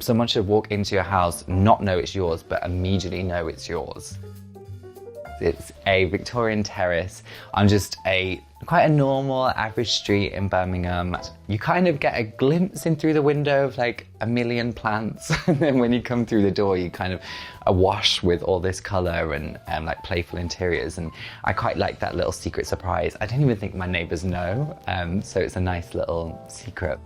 someone should walk into your house, not know it's yours, but immediately know it's yours. It's a Victorian terrace on just quite a normal average street in Birmingham. You kind of get a glimpse in through the window of like a million plants, and then when you come through the door you kind of awash with all this colour and like playful interiors, and I quite like that little secret surprise. I don't even think my neighbours know, so it's a nice little secret.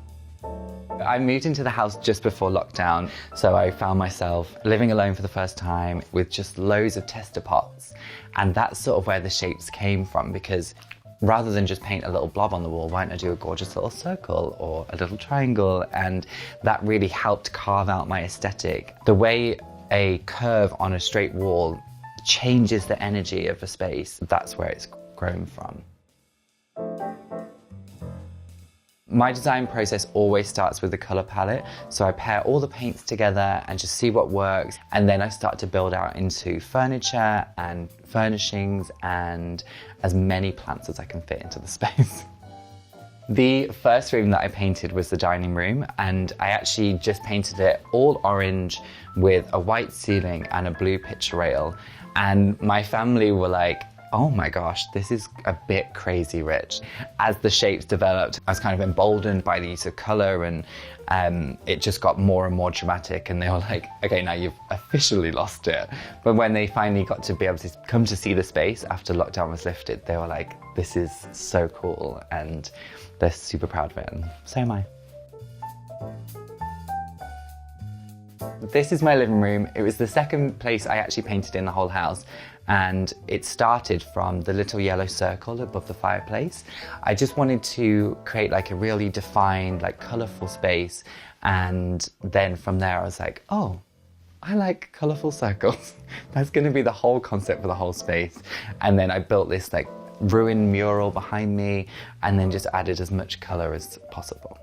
I moved into the house just before lockdown, so I found myself living alone for the first time with just loads of tester pots, and that's sort of where the shapes came from, because rather than just paint a little blob on the wall, why don't I do a gorgeous little circle or a little triangle? And that really helped carve out my aesthetic. The way a curve on a straight wall changes the energy of a space, that's where it's grown from. My design process always starts with the colour palette, so I pair all the paints together and just see what works, and then I start to build out into furniture and furnishings and as many plants as I can fit into the space. The first room that I painted was the dining room, and I actually just painted it all orange with a white ceiling and a blue picture rail, and my family were like, oh my gosh, this is a bit crazy rich. As the shapes developed, I was kind of emboldened by the use of colour, and it just got more and more dramatic, and they were like, okay, now you've officially lost it. But when they finally got to be able to come to see the space after lockdown was lifted, they were like, this is so cool, and they're super proud of it, and so am I. This is my living room. It was the second place I actually painted in the whole house, and it started from the little yellow circle above the fireplace. I just wanted to create like a really defined, like colourful space, and then from there I was like, oh, I like colourful circles. That's going to be the whole concept for the whole space. And then I built this like ruined mural behind me, and then just added as much colour as possible.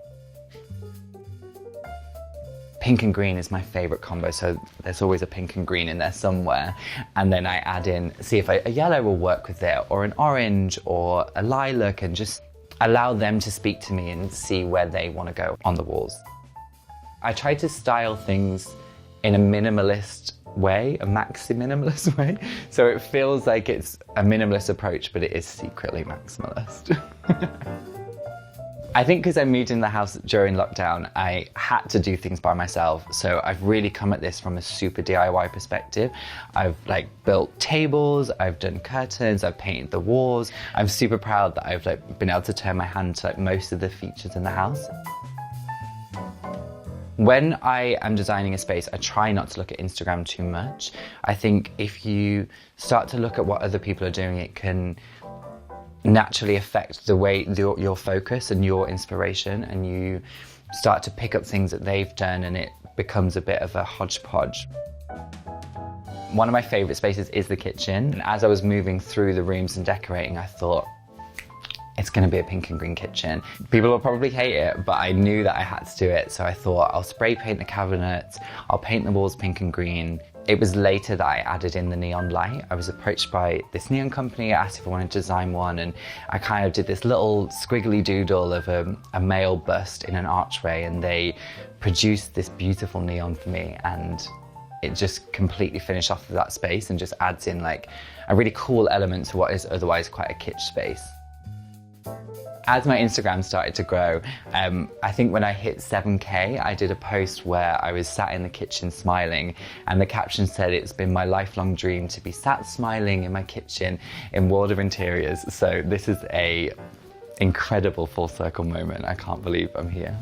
Pink and green is my favourite combo, so there's always a pink and green in there somewhere. And then I add in, see if a yellow will work with it, or an orange, or a lilac, and just allow them to speak to me and see where they want to go on the walls. I try to style things in a minimalist way, a maxi-minimalist way, so it feels like it's a minimalist approach, but it is secretly maximalist. I think because I moved in the house during lockdown, I had to do things by myself. So I've really come at this from a super DIY perspective. I've like built tables, I've done curtains, I've painted the walls. I'm super proud that I've like been able to turn my hand to like most of the features in the house. When I am designing a space, I try not to look at Instagram too much. I think if you start to look at what other people are doing, it can naturally affect the way your focus and your inspiration, and you start to pick up things that they've done, and it becomes a bit of a hodgepodge. One of my favourite spaces is the kitchen, and as I was moving through the rooms and decorating, I thought, it's going to be a pink and green kitchen. People will probably hate it, but I knew that I had to do it, so I thought I'll spray paint the cabinets, I'll paint the walls pink and green. It was later that I added in the neon light. I was approached by this neon company, asked if I wanted to design one, and I kind of did this little squiggly doodle of a male bust in an archway, and they produced this beautiful neon for me, and it just completely finished off that space and just adds in like a really cool element to what is otherwise quite a kitsch space. As my Instagram started to grow, I think when I hit 7K, I did a post where I was sat in the kitchen smiling, and the caption said, it's been my lifelong dream to be sat smiling in my kitchen in World of Interiors. So this is a incredible full circle moment. I can't believe I'm here.